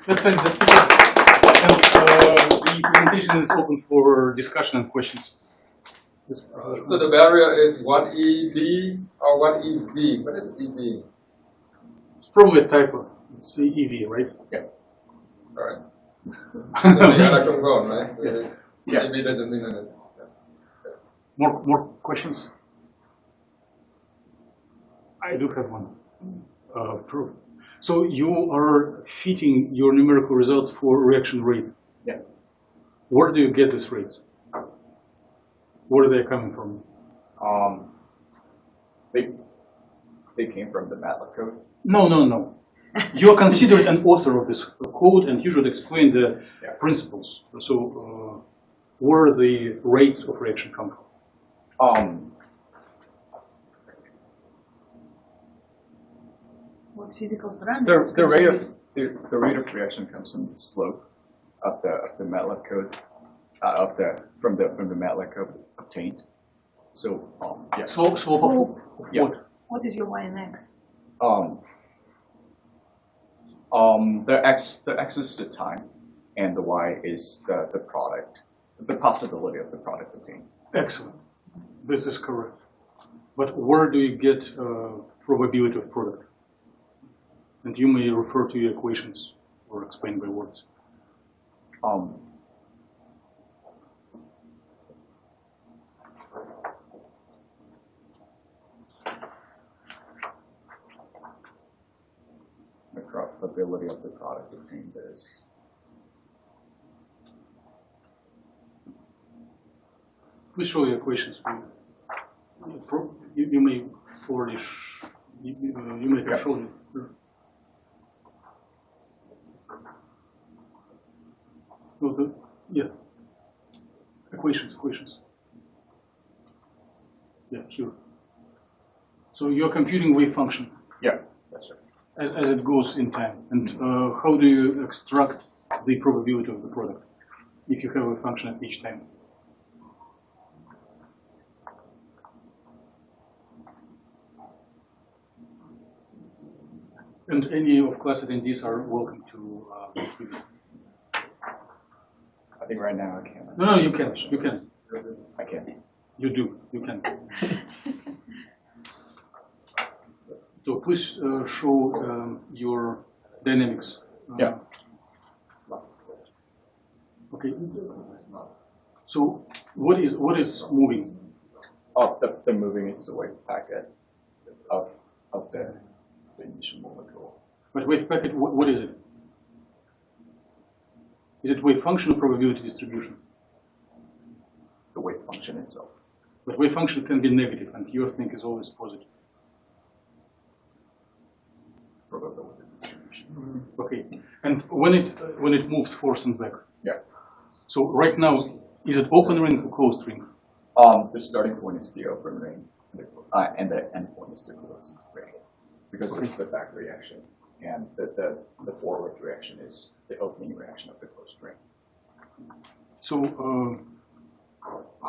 Let's thank the speaker. And the presentation is open for discussion and questions. So the barrier is 1EB or 1EV. What is EV? It's probably a typo. It's EV, right? Yeah. All right. So the electron gone, right? So yeah. EV doesn't mean anything. More questions? I do have one. Proof. So you are fitting your numerical results for reaction rate. Yeah. Where do you get these rates? Where are they coming from? They came from the MATLAB code. No. You are considered an author of this code, and you should explain the principles. So, where the rates of reaction come from? What physical parameters? The rate of reaction comes from the slope of the MATLAB code, from the MATLAB code obtained. So yeah. Slope of what? What is your y and x? The x is the time, and the y is the product, the possibility of the product obtained. Excellent. This is correct. But where do you get probability of product? And you may refer to your equations or explain by words. The probability of the product obtained is Please show your equations. You may already you may have shown it. Yeah. Equations. Yeah, sure. So you're computing wave function. Yeah, that's right. As it goes in time. And how do you extract the probability of the product if you have a function at each time? And any of class attendees are welcome to contribute. I think right now I can't. No, you can. You can. I can't. You do. You can. So please show your dynamics. Yeah. Okay. So what is moving? Oh, the moving is the wave packet of the initial molecule. But wave packet, what is it? Is it wave function or probability distribution? The wave function itself. But wave function can be negative, and your thing is always positive. Probability distribution. Okay. And when it moves forth and back. Yeah. So right now, is it open ring or closed ring? The starting point is the open ring, and the end point is the closed ring, because it's the back reaction, and the forward reaction is the opening reaction of the closed ring. So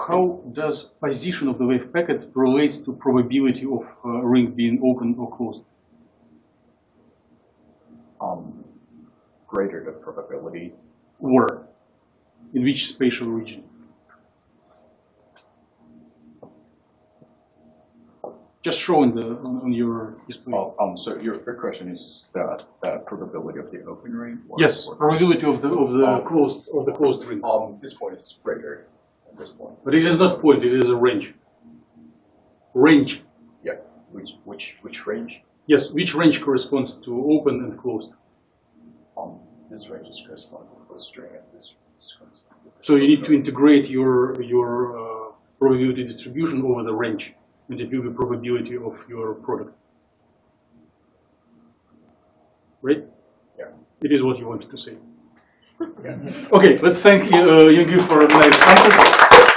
how does position of the wave packet relates to probability of ring being open or closed? Greater the probability. Where? In which spatial region? Just showing on your display. So your question is the probability of the open ring? Yes, probability of the closed ring. This point is greater than this point. But it is not point; it is a range. Range. Yeah. Which range? Yes. Which range corresponds to open and closed? This range is corresponding to the closed ring, and this corresponds. So you need to integrate your probability distribution over the range, and it will be probability of your product. Right? Yeah. It is what you wanted to say. Yeah. Okay, let's thank you, EUNGYO, for nice answers.